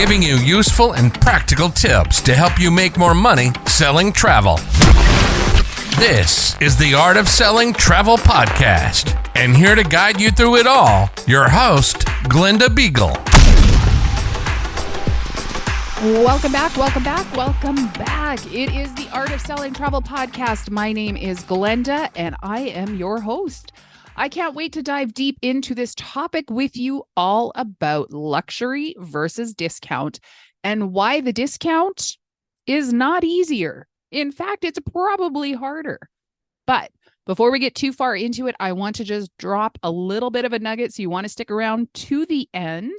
giving you useful and practical tips to help you make more money selling travel. This is the Art of Selling Travel podcast, and here to guide you through it all, your host, Glenda Beagle. Welcome back. It is the Art of Selling Travel podcast. My name is Glenda, and I am your host. I can't wait to dive deep into this topic with you all about luxury versus discount and why the discount is not easier. In fact, it's probably harder. But before we get too far into it, I want to just drop a little bit of a nugget. So you want to stick around to the end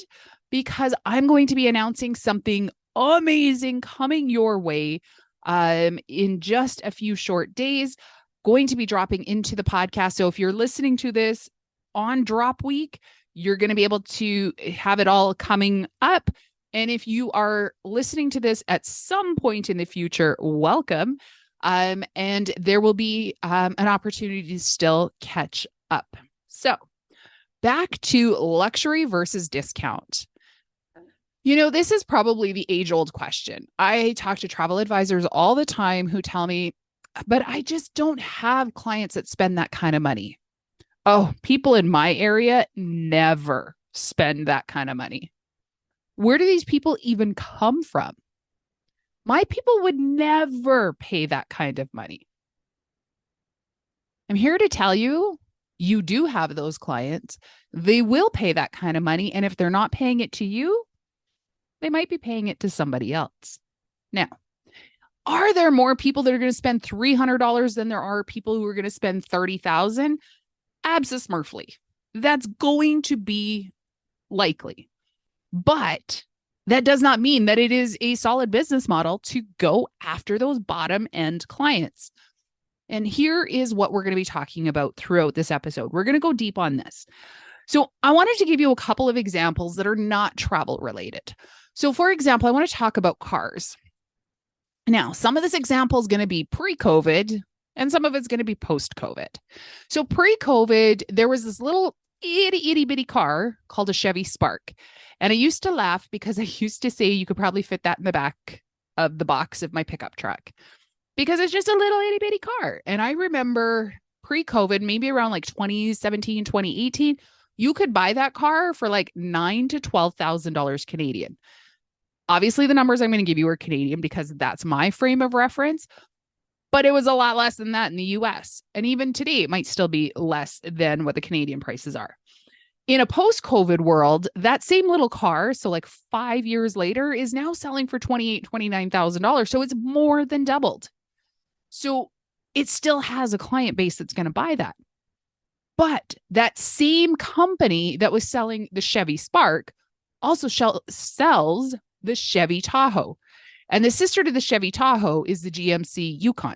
because I'm going to be announcing something amazing coming your way in just a few short days, going to be dropping into the podcast. So if you're listening to this on drop week, you're going to be able to have it all coming up. And if you are listening to this at some point in the future, welcome. And there will be an opportunity to still catch up. So back to luxury versus discount. You know, this is probably the age-old question. I talk to travel advisors all the time who tell me, but I just don't have clients that spend that kind of money. Oh, people in my area never spend that kind of money. Where do these people even come from? My people would never pay that kind of money. I'm here to tell you, you do have those clients. They will pay that kind of money. And if they're not paying it to you, they might be paying it to somebody else. Now, are there more people that are going to spend $300 than there are people who are going to spend $30,000? Abso-smurfly. That's going to be likely. But that does not mean that it is a solid business model to go after those bottom end clients. And here is what we're going to be talking about throughout this episode. We're going to go deep on this. So I wanted to give you a couple of examples that are not travel related. So for example, I want to talk about cars. Now, some of this example is going to be pre-COVID and some of it's going to be post-COVID. So pre-COVID, there was this little itty bitty car called a Chevy Spark. And I used to laugh because I used to say you could probably fit that in the back of the box of my pickup truck because it's just a little itty bitty car. And I remember pre-COVID, maybe around like 2017, 2018, you could buy that car for like $9,000 to $12,000 Canadian. Obviously, the numbers I'm going to give you are Canadian because that's my frame of reference, but it was a lot less than that in the US. And even today, it might still be less than what the Canadian prices are. In a post-COVID world, that same little car, so like 5 years later, is now selling for $28,000, $29,000. So it's more than doubled. So it still has a client base that's going to buy that. But that same company that was selling the Chevy Spark also sells the Chevy Tahoe. And the sister to the Chevy Tahoe is the GMC Yukon.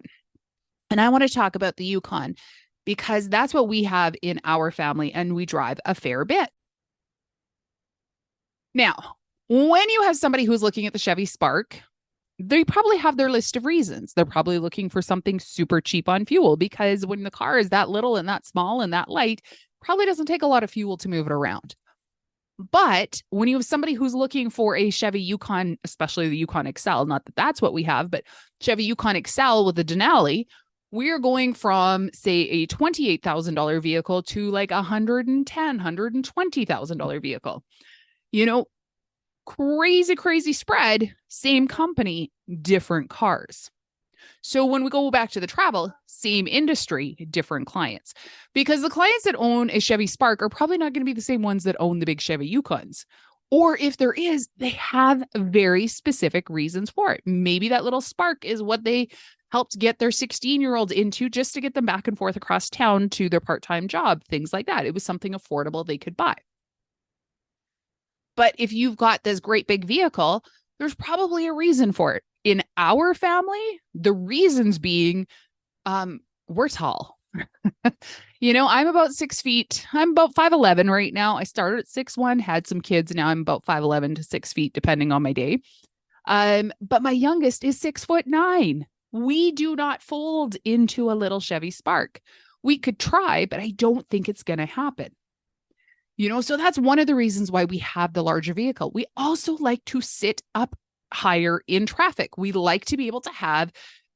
And I want to talk about the Yukon because that's what we have in our family and we drive a fair bit. Now, when you have somebody who's looking at the Chevy Spark, they probably have their list of reasons. They're probably looking for something super cheap on fuel because when the car is that little and that small and that light, probably doesn't take a lot of fuel to move it around. But when you have somebody who's looking for a Chevy Yukon, especially the Yukon XL, not that that's what we have, but Chevy Yukon XL with a Denali, we're going from, say, a $28,000 vehicle to like $110,000, $120,000 vehicle. You know, crazy spread, same company, different cars. So when we go back to the travel, same industry, different clients, because the clients that own a Chevy Spark are probably not going to be the same ones that own the big Chevy Yukons. Or if there is, they have very specific reasons for it. Maybe that little Spark is what they helped get their 16-year-olds into just to get them back and forth across town to their part-time job, things like that. It was something affordable they could buy. But if you've got this great big vehicle, there's probably a reason for it. In our family, the reasons being, we're tall. You know, I'm about 6 feet. I'm about 5'11" right now. I started at 6'1", had some kids. Now I'm about 5'11" to 6 feet, depending on my day. But my youngest is 6'9". We do not fold into a little Chevy Spark. We could try, but I don't think it's going to happen. So that's one of the reasons why we have the larger vehicle. We also like to sit up higher in traffic. We like to be able to have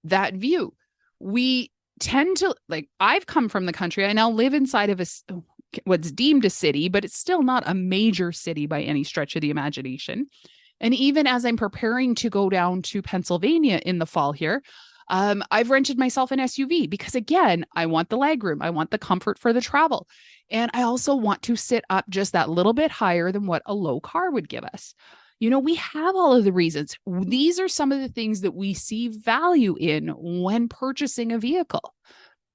that view. We tend to, like, I've come from the country. I now live inside of what's deemed a city, but it's still not a major city by any stretch of the imagination. And even as I'm preparing to go down to Pennsylvania in the fall here, I've rented myself an SUV because, again, I want the legroom. I want the comfort for the travel. And I also want to sit up just that little bit higher than what a low car would give us. We have all of the reasons. These are some of the things that we see value in when purchasing a vehicle.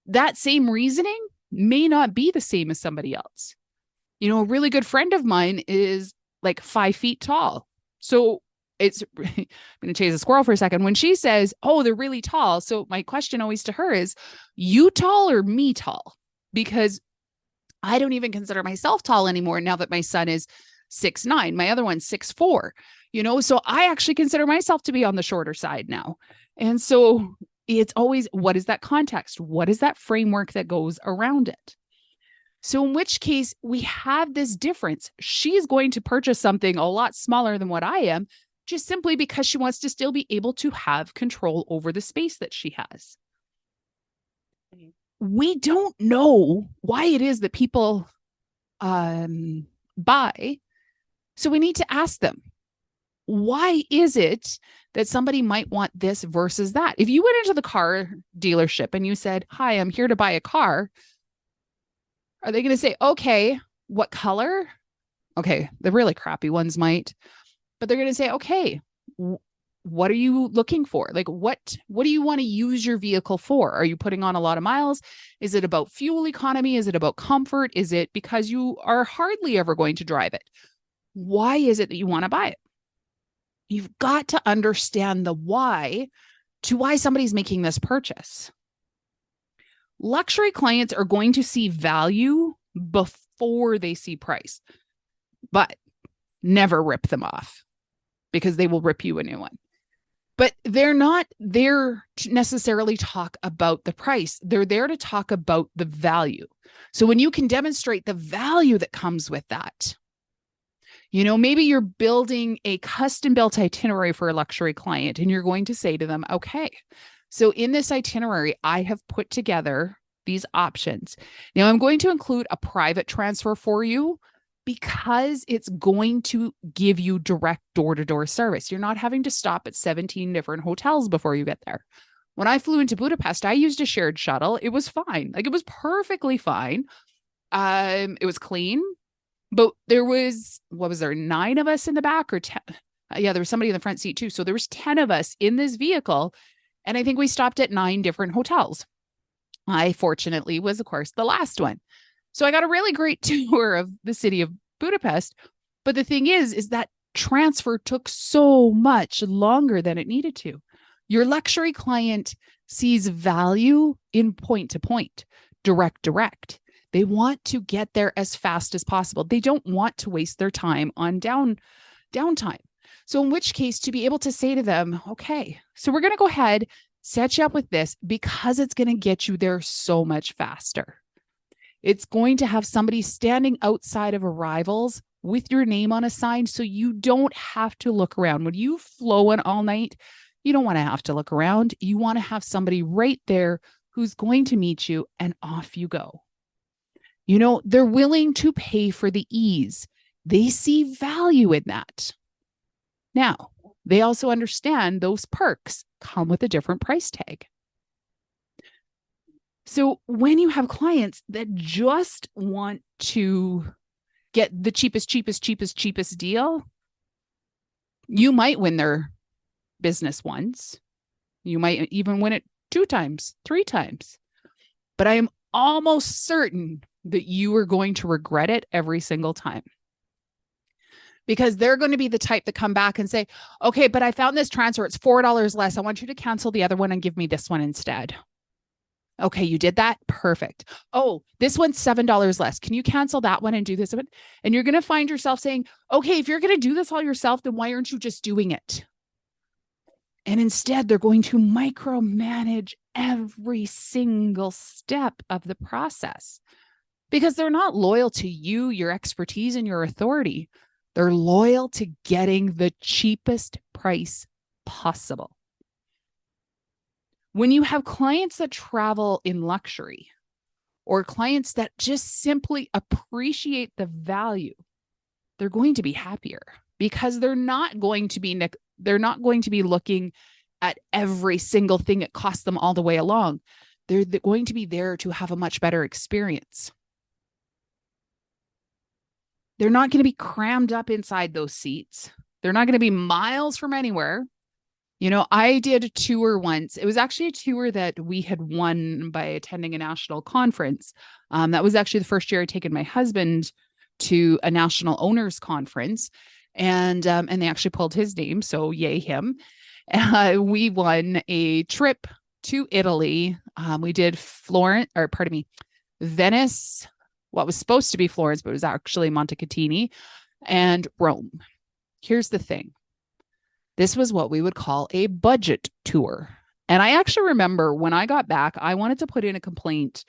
That same reasoning may not be the same as somebody else. A really good friend of mine is like 5 feet tall. So I'm going to chase a squirrel for a second. When she says, oh, they're really tall. So my question always to her is, you tall or me tall? Because I don't even consider myself tall anymore now that my son is 6'9". My other one's 6'4". So I actually consider myself to be on the shorter side now. And so it's always, what is that context? What is that framework that goes around it? So in which case we have this difference. She's going to purchase something a lot smaller than what I am, just simply because she wants to still be able to have control over the space that she has. We don't know why it is that people buy. So we need to ask them, why is it that somebody might want this versus that? If you went into the car dealership and you said, hi, I'm here to buy a car, are they going to say, okay, what color? Okay, the really crappy ones might, but they're going to say, okay, what are you looking for? Like, what do you want to use your vehicle for? Are you putting on a lot of miles? Is it about fuel economy? Is it about comfort? Is it because you are hardly ever going to drive it? Why is it that you want to buy it? You've got to understand the why to why somebody's making this purchase. Luxury clients are going to see value before they see price, but never rip them off, because they will rip you a new one. But they're not there to necessarily talk about the price. They're there to talk about the value. So when you can demonstrate the value that comes with that, maybe you're building a custom built itinerary for a luxury client and you're going to say to them, okay, so in this itinerary, I have put together these options. Now I'm going to include a private transfer for you because it's going to give you direct door-to-door service. You're not having to stop at 17 different hotels before you get there. When I flew into Budapest, I used a shared shuttle. It was fine. Like, it was perfectly fine. It was clean, but there was, 9 of us in the back, or 10? Yeah, there was somebody in the front seat too. So there was 10 of us in this vehicle. And I think we stopped at 9 different hotels. I fortunately was, of course, the last one. So I got a really great tour of the city of Budapest. But the thing is that transfer took so much longer than it needed to. Your luxury client sees value in point to point, direct. They want to get there as fast as possible. They don't want to waste their time on downtime. So in which case, to be able to say to them, okay, so we're going to go ahead, set you up with this because it's going to get you there so much faster. It's going to have somebody standing outside of arrivals with your name on a sign, so you don't have to look around. When you've flown all night, you don't want to have to look around. You want to have somebody right there who's going to meet you, and off you go. They're willing to pay for the ease. They see value in that. Now, they also understand those perks come with a different price tag. So when you have clients that just want to get the cheapest deal, you might win their business once. You might even win it 2 times, 3 times. But I am almost certain that you are going to regret it every single time. Because they're going to be the type that come back and say, okay, but I found this transfer. It's $4 less. I want you to cancel the other one and give me this one instead. Okay, you did that? Perfect. Oh, this one's $7 less. Can you cancel that one and do this one? And you're going to find yourself saying, okay, if you're going to do this all yourself, then why aren't you just doing it? And instead, they're going to micromanage every single step of the process because they're not loyal to you, your expertise, and your authority. They're loyal to getting the cheapest price possible. When you have clients that travel in luxury or clients that just simply appreciate the value, they're going to be happier because they're not going to be looking at every single thing it costs them all the way along. They're going to be there to have a much better experience. They're not going to be crammed up inside those seats. They're not going to be miles from anywhere. I did a tour once. It was actually a tour that we had won by attending a national conference. That was actually the first year I'd taken my husband to a national owners conference, and they actually pulled his name, so yay him. We won a trip to Italy. We did Venice, what was supposed to be Florence, but it was actually Montecatini, and Rome. Here's the thing. This was what we would call a budget tour. And I actually remember when I got back, I wanted to put in a complaint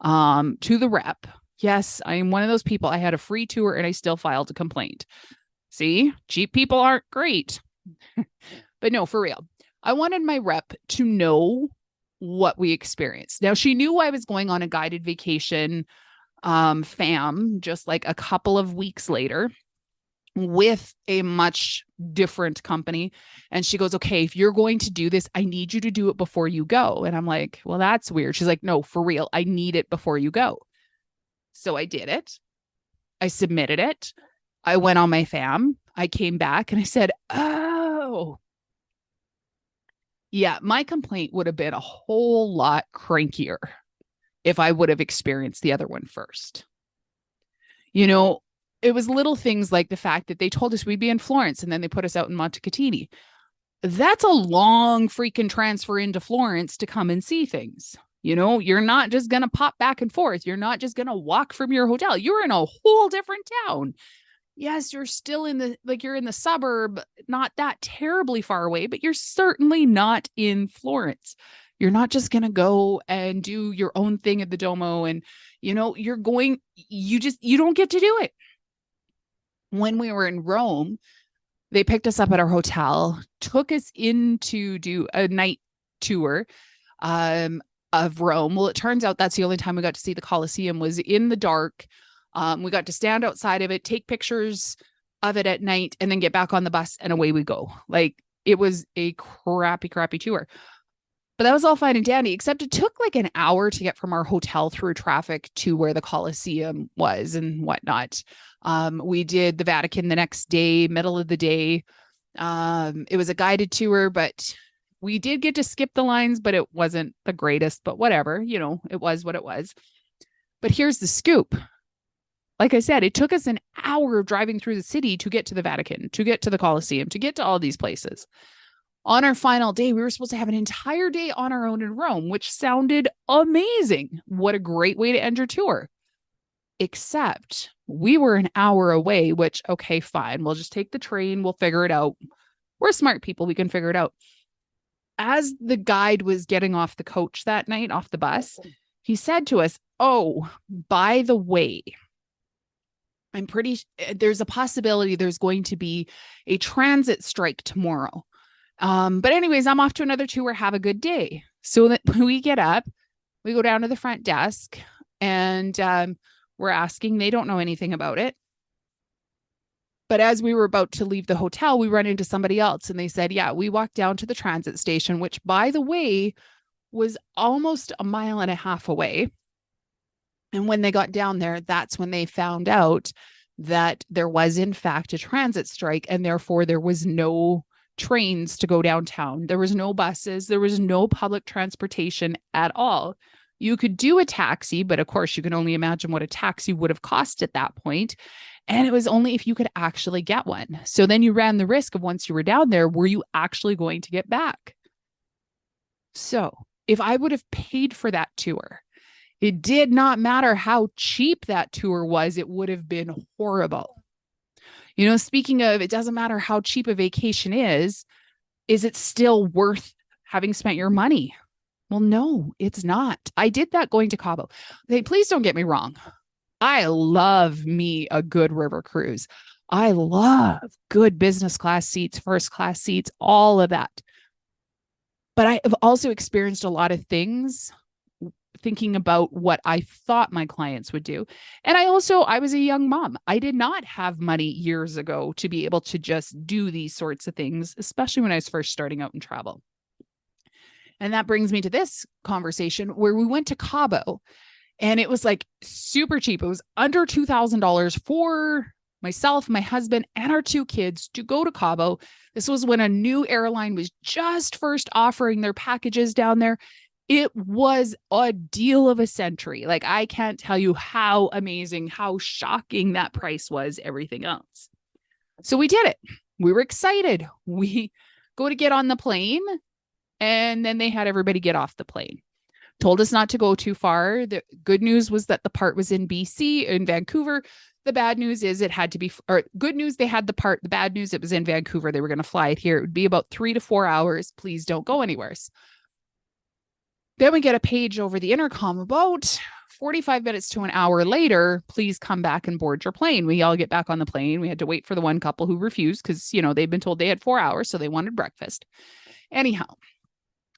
to the rep. Yes, I am one of those people. I had a free tour and I still filed a complaint. See, cheap people aren't great. But no, for real. I wanted my rep to know what we experienced. Now, she knew I was going on a guided vacation FAM just like a couple of weeks later with a much different company. And she goes, okay, if you're going to do this, I need you to do it before you go. And I'm like, well, that's weird. She's like, no, for real. I need it before you go. So I did it. I submitted it. I went on my FAM. I came back and I said, oh, yeah, my complaint would have been a whole lot crankier if I would have experienced the other one first. It was little things like the fact that they told us we'd be in Florence and then they put us out in Montecatini. That's a long freaking transfer into Florence to come and see things. You're not just going to pop back and forth. You're not just going to walk from your hotel. You're in a whole different town. Yes, you're still you're in the suburb, not that terribly far away, but you're certainly not in Florence. You're not just going to go and do your own thing at the Duomo. And, you don't get to do it. When we were in Rome, they picked us up at our hotel, took us in to do a night tour of Rome. Well, it turns out that's the only time we got to see the Colosseum was in the dark. We got to stand outside of it, take pictures of it at night, and then get back on the bus and away we go. Like, it was a crappy tour. But that was all fine and dandy, except it took like an hour to get from our hotel through traffic to where the Colosseum was and whatnot. We did the Vatican the next day, middle of the day. It was a guided tour, but we did get to skip the lines, but it wasn't the greatest, but whatever, it was what it was. But here's the scoop. Like I said, it took us an hour of driving through the city to get to the Vatican, to get to the Colosseum, to get to all these places. On our final day, we were supposed to have an entire day on our own in Rome, which sounded amazing. What a great way to end your tour. Except we were an hour away, which, okay, fine. We'll just take the train. We'll figure it out. We're smart people. We can figure it out. As the guide was getting off the coach that night, off the bus, he said to us, oh, by the way, there's a possibility there's going to be a transit strike tomorrow. But anyways, I'm off to another tour. Have a good day. So that we get up, we go down to the front desk and, we're asking, they don't know anything about it. But as we were about to leave the hotel, we run into somebody else and they said, yeah, we walked down to the transit station, which by the way, was almost a mile and a half away. And when they got down there, that's when they found out that there was in fact a transit strike and therefore there was no trains to go downtown. There was no buses. There was no public transportation at all. You could do a taxi, but of course you can only imagine what a taxi would have cost at that point. And it was only if you could actually get one. So then you ran the risk of once you were down there, were you actually going to get back? So if I would have paid for that tour, it did not matter how cheap that tour was, it would have been horrible. Speaking of, it doesn't matter how cheap a vacation is it still worth having spent your money? Well, no, it's not. I did that going to Cabo. Okay, please don't get me wrong. I love me a good river cruise. I love good business class seats, first class seats, all of that. But I have also experienced a lot of things thinking about what I thought my clients would do. And I was a young mom. I did not have money years ago to be able to just do these sorts of things, especially when I was first starting out in travel. And that brings me to this conversation where we went to Cabo, and it was like super cheap. It was under $2,000 for myself, my husband, and our two kids to go to Cabo. This was when a new airline was just first offering their packages down there. It was a deal of a century. Like, I can't tell you how amazing, how shocking that price was, everything else. So we did it. We were excited. We go to get on the plane, and then they had everybody get off the plane. Told us not to go too far. The good news was that the part was in BC, in Vancouver. The bad news is it had to be, or good news, they had the part. The bad news, it was in Vancouver. They were going to fly it here. It would be about 3 to 4 hours. Please don't go anywhere. Then we get a page over the intercom about 45 minutes to an hour later. Please come back and board your plane. We all get back on the plane. We had to wait for the one couple who refused because, they'd been told they had 4 hours, so they wanted breakfast. Anyhow,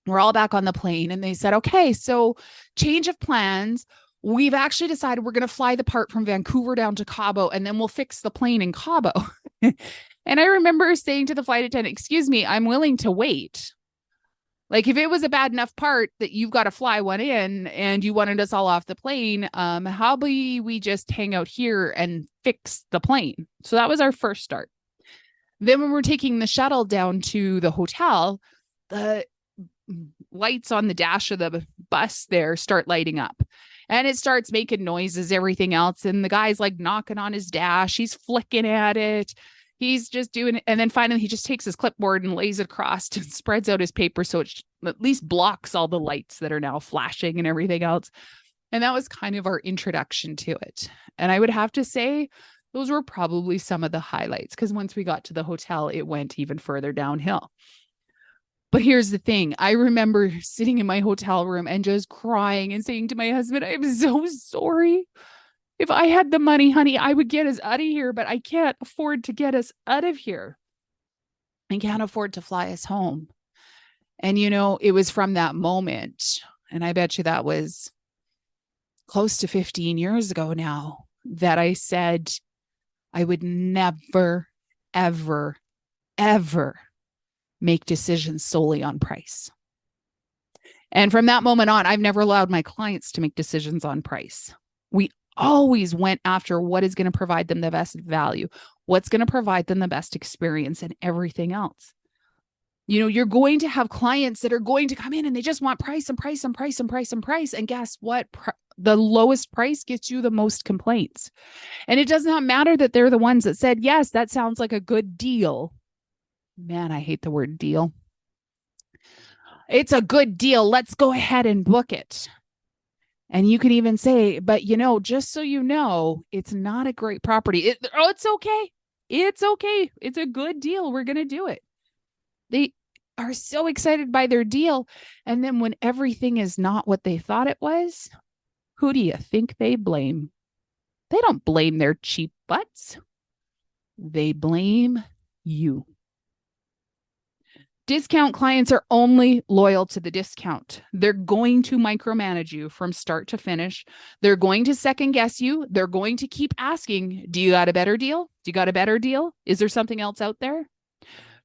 we're all back on the plane, and they said, okay, so change of plans. We've actually decided we're going to fly the part from Vancouver down to Cabo, and then we'll fix the plane in Cabo. And I remember saying to the flight attendant, excuse me, I'm willing to wait. Like, if it was a bad enough part that you've got to fly one in and you wanted us all off the plane, how about we just hang out here and fix the plane? So that was our first start. Then when we're taking the shuttle down to the hotel, the lights on the dash of the bus there start lighting up, and it starts making noises, everything else. And the guy's like knocking on his dash. He's flicking at it. He's just doing it. And then finally he just takes his clipboard and lays it across and spreads out his paper so it at least blocks all the lights that are now flashing and everything else. And that was kind of our introduction to it. And I would have to say those were probably some of the highlights, because once we got to the hotel, it went even further downhill. But here's the thing. I remember sitting in my hotel room and just crying and saying to my husband, I'm so sorry. If I had the money, honey, I would get us out of here, but I can't afford to get us out of here. I can't afford to fly us home. And, it was from that moment, and I bet you that was close to 15 years ago now, that I said I would never, ever, ever make decisions solely on price. And from that moment on, I've never allowed my clients to make decisions on price. We always went after what is going to provide them the best value, what's going to provide them the best experience, and everything else. You're going to have clients that are going to come in and they just want price and price and price and price and price. And guess what? The lowest price gets you the most complaints. And it does not matter that they're the ones that said, yes, that sounds like a good deal. Man, I hate the word deal. It's a good deal. Let's go ahead and book it. And you can even say, but just so you know, it's not a great property. It's okay. It's okay. It's a good deal. We're going to do it. They are so excited by their deal. And then when everything is not what they thought it was, who do you think they blame? They don't blame their cheap butts. They blame you. Discount clients are only loyal to the discount. They're going to micromanage you from start to finish. They're going to second guess you. They're going to keep asking, do you got a better deal? Do you got a better deal? Is there something else out there?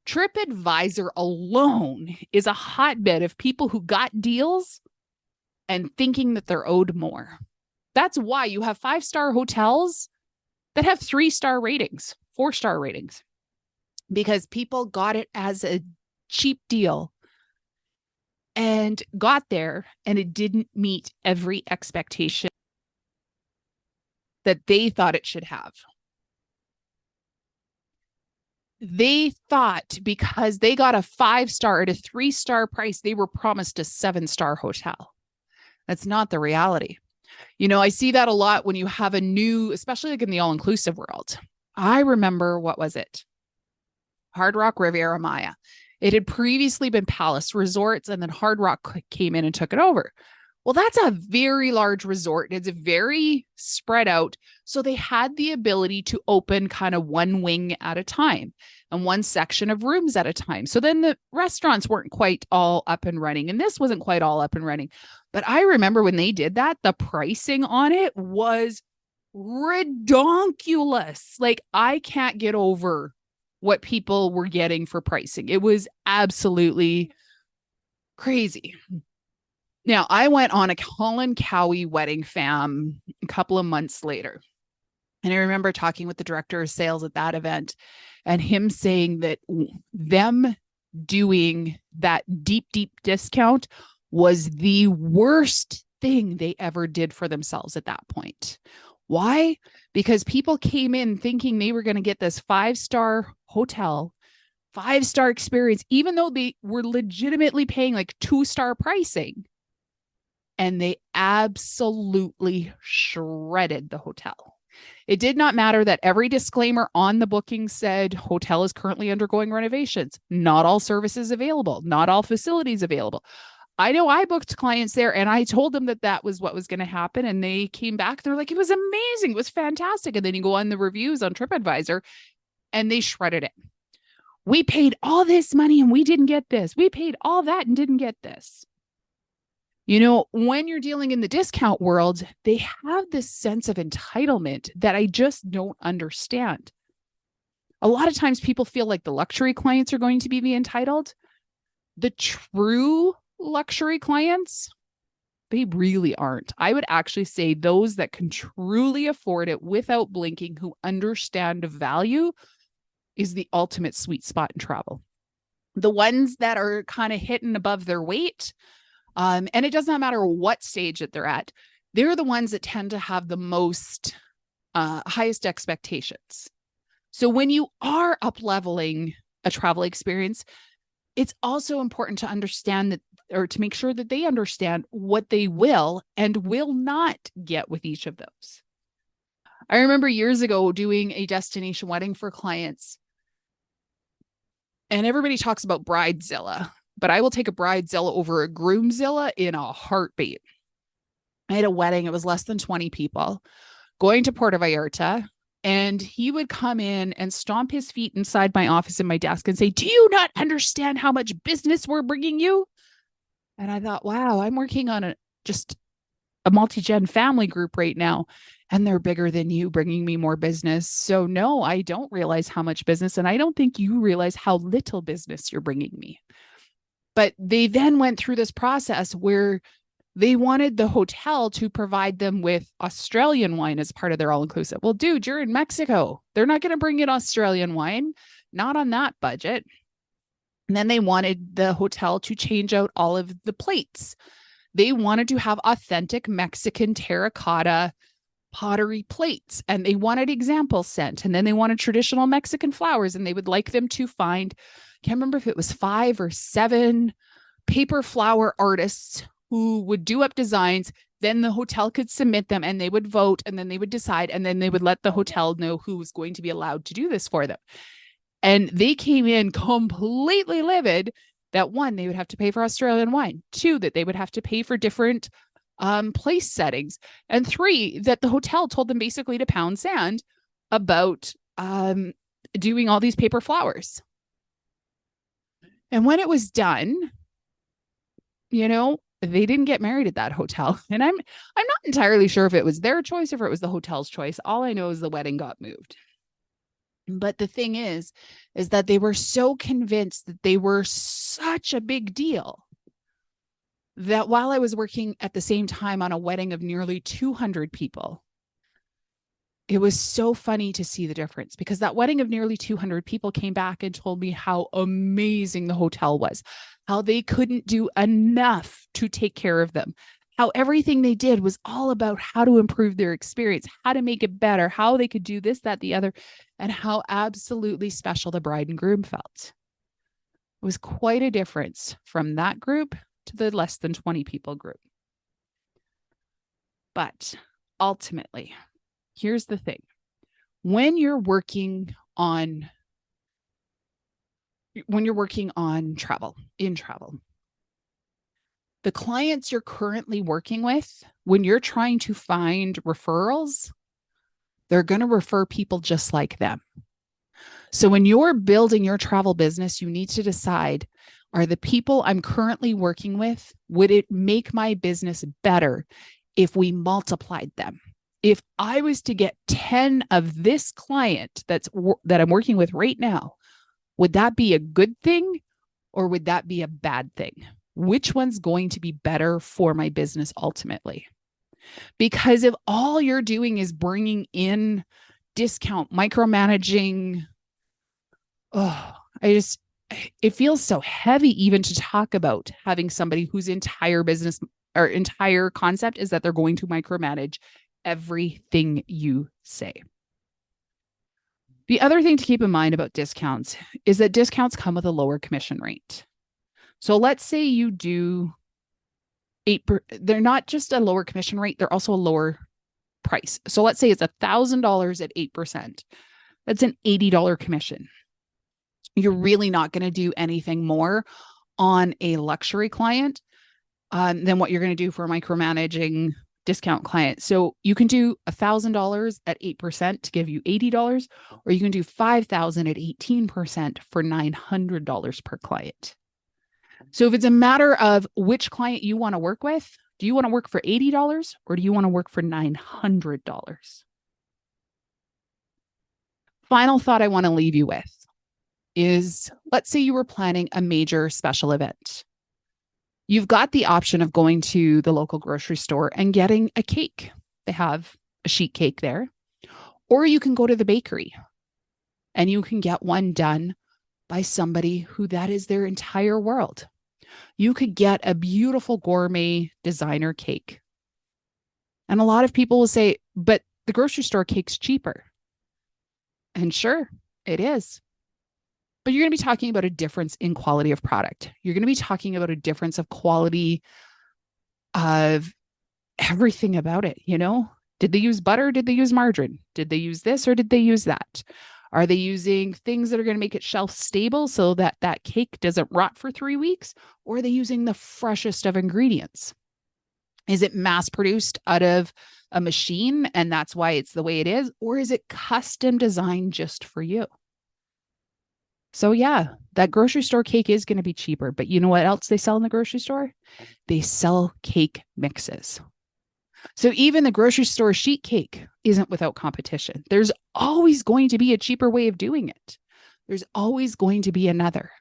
TripAdvisor alone is a hotbed of people who got deals and thinking that they're owed more. That's why you have 5-star hotels that have 3-star ratings, 4-star ratings, because people got it as a cheap deal and got there, and it didn't meet every expectation that they thought it should have. They thought because they got a 5-star at a 3-star price, they were promised a 7-star hotel. That's not the reality. I see that a lot when you have a new, especially like in the all-inclusive world. I remember, what was it? Hard Rock Riviera Maya. It had previously been Palace Resorts, and then Hard Rock came in and took it over. Well, that's a very large resort. It's very spread out. So they had the ability to open kind of one wing at a time and one section of rooms at a time. So then the restaurants weren't quite all up and running, and this wasn't quite all up and running. But I remember when they did that, the pricing on it was redonkulous. Like, I can't get over what people were getting for pricing. It was absolutely crazy. Now, I went on a Colin Cowie wedding fam a couple of months later. And I remember talking with the director of sales at that event and him saying that them doing that deep, deep discount was the worst thing they ever did for themselves at that point. Why? Because people came in thinking they were going to get this 5-star hotel, 5-star experience, even though they were legitimately paying like 2-star pricing. And they absolutely shredded the hotel. It did not matter that every disclaimer on the booking said hotel is currently undergoing renovations, not all services available, not all facilities available. I know I booked clients there and I told them that that was what was going to happen. And they came back. They're like, it was amazing. It was fantastic. And then you go on the reviews on TripAdvisor and they shredded it. We paid all this money and we didn't get this. We paid all that and didn't get this. You know, when you're dealing in the discount world, they have this sense of entitlement that I just don't understand. A lot of times people feel like the luxury clients are going to be the entitled. The true luxury clients, they really aren't. I would actually say those that can truly afford it without blinking, who understand value, is the ultimate sweet spot in travel. The ones that are kind of hitting above their weight, and it does not matter what stage that they're at, they're the ones that tend to have the most highest expectations. So when you are up-leveling a travel experience, it's also important to understand that, or to make sure that they understand what they will and will not get with each of those. I remember years ago doing a destination wedding for clients, and everybody talks about Bridezilla, but I will take a Bridezilla over a Groomzilla in a heartbeat. I had a wedding. It was less than 20 people going to Puerto Vallarta. And he would come in and stomp his feet inside my office and my desk and say, do you not understand how much business we're bringing you? And I thought, wow, I'm working on just a multi-gen family group right now. And they're bigger than you, bringing me more business. So no, I don't realize how much business. And I don't think you realize how little business you're bringing me. But they then went through this process where they wanted the hotel to provide them with Australian wine as part of their all-inclusive. Well, dude, you're in Mexico. They're not going to bring in Australian wine, not on that budget. And then they wanted the hotel to change out all of the plates. They wanted to have authentic Mexican terracotta pottery plates, and they wanted examples sent. And then they wanted traditional Mexican flowers, and they would like them to find, can't remember if it was 5 or 7 paper flower artists who would do up designs. Then the hotel could submit them and they would vote, and then they would decide, and then they would let the hotel know who was going to be allowed to do this for them. And they came in completely livid that 1, they would have to pay for Australian wine, 2, that they would have to pay for different place settings, and 3, that the hotel told them basically to pound sand about doing all these paper flowers. And when it was done, you know, they didn't get married at that hotel. And I'm not entirely sure if it was their choice or if it was the hotel's choice. All I know is the wedding got moved. But the thing is that they were so convinced that they were such a big deal that while I was working at the same time on a wedding of nearly 200 people, it was so funny to see the difference, because that wedding of nearly 200 people came back and told me how amazing the hotel was, how they couldn't do enough to take care of them, how everything they did was all about how to improve their experience, how to make it better, how they could do this, that, the other, and how absolutely special the bride and groom felt. It was quite a difference from that group to the less than 20 people group. But ultimately, here's the thing. When you're working on travel, The clients you're currently working with, when you're trying to find referrals, they're going to refer people just like them. So when you're building your travel business, you need to decide, are the people I'm currently working with, would it make my business better if we multiplied them? If I was to get 10 of this client that I'm working with right now, would that be a good thing or would that be a bad thing? Which one's going to be better for my business ultimately? Because if all you're doing is bringing in discount, micromanaging, it feels so heavy even to talk about having somebody whose entire business or entire concept is that they're going to micromanage everything you say. The other thing to keep in mind about discounts is that discounts come with a lower commission rate. So let's say you do they're not just a lower commission rate, they're also a lower price. So let's say it's $1,000 at 8%. That's an $80 commission. You're really not going to do anything more on a luxury client than what you're going to do for a micromanaging discount client. So you can do $1,000 at 8% to give you $80, or you can do $5,000 at 18% for $900 per client. So if it's a matter of which client you want to work with, do you want to work for $80 or do you want to work for $900? Final thought I want to leave you with is, let's say you were planning a major special event. You've got the option of going to the local grocery store and getting a cake. They have a sheet cake there. Or you can go to the bakery and you can get one done by somebody who that is their entire world. You could get a beautiful gourmet designer cake. And a lot of people will say, but the grocery store cake's cheaper. And sure, it is. But you're going to be talking about a difference in quality of product. You're going to be talking about a difference of quality of everything about it. You know, did they use butter? Did they use margarine? Did they use this or did they use that? Are they using things that are going to make it shelf stable so that that cake doesn't rot for 3 weeks? Or are they using the freshest of ingredients? Is it mass produced out of a machine and that's why it's the way it is? Or is it custom designed just for you? So yeah, that grocery store cake is going to be cheaper, but you know what else they sell in the grocery store? They sell cake mixes. So even the grocery store sheet cake isn't without competition. There's always going to be a cheaper way of doing it. There's always going to be another.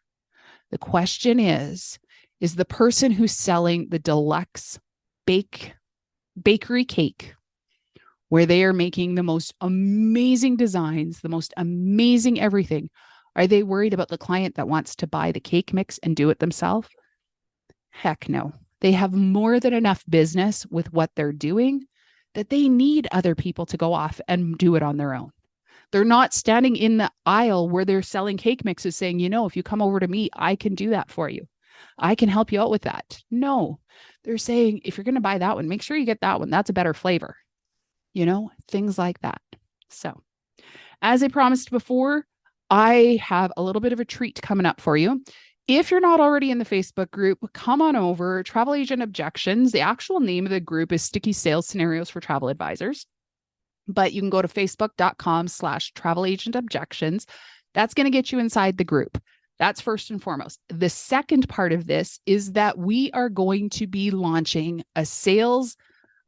The question is the person who's selling the deluxe bakery cake, where they are making the most amazing designs, the most amazing everything, are they worried about the client that wants to buy the cake mix and do it themselves? Heck no. They have more than enough business with what they're doing that they need other people to go off and do it on their own. They're not standing in the aisle where they're selling cake mixes saying, if you come over to me, I can do that for you. I can help you out with that. No, they're saying, if you're going to buy that one, make sure you get that one. That's a better flavor. Things like that. So as I promised before, I have a little bit of a treat coming up for you. If you're not already in the Facebook group, come on over. Travel Agent Objections. The actual name of the group is Sticky Sales Scenarios for Travel Advisors. But you can go to facebook.com/travel agent objections. That's going to get you inside the group. That's first and foremost. The second part of this is that we are going to be launching a sales,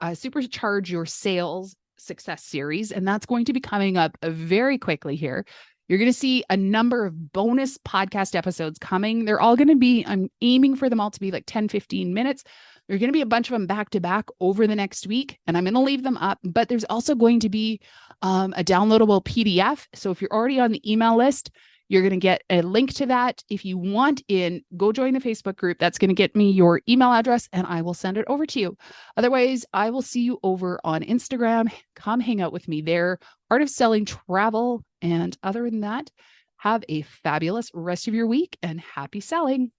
supercharge your sales success series. And that's going to be coming up very quickly here. You're going to see a number of bonus podcast episodes coming. They're all going to be, I'm aiming for them all to be like 10, 15 minutes. There's going to be a bunch of them back to back over the next week, and I'm going to leave them up. But there's also going to be a downloadable PDF. So if you're already on the email list, you're going to get a link to that. If you want in, go join the Facebook group. That's going to get me your email address and I will send it over to you. Otherwise, I will see you over on Instagram. Come hang out with me there. Art of Selling Travel. And other than that, have a fabulous rest of your week and happy selling.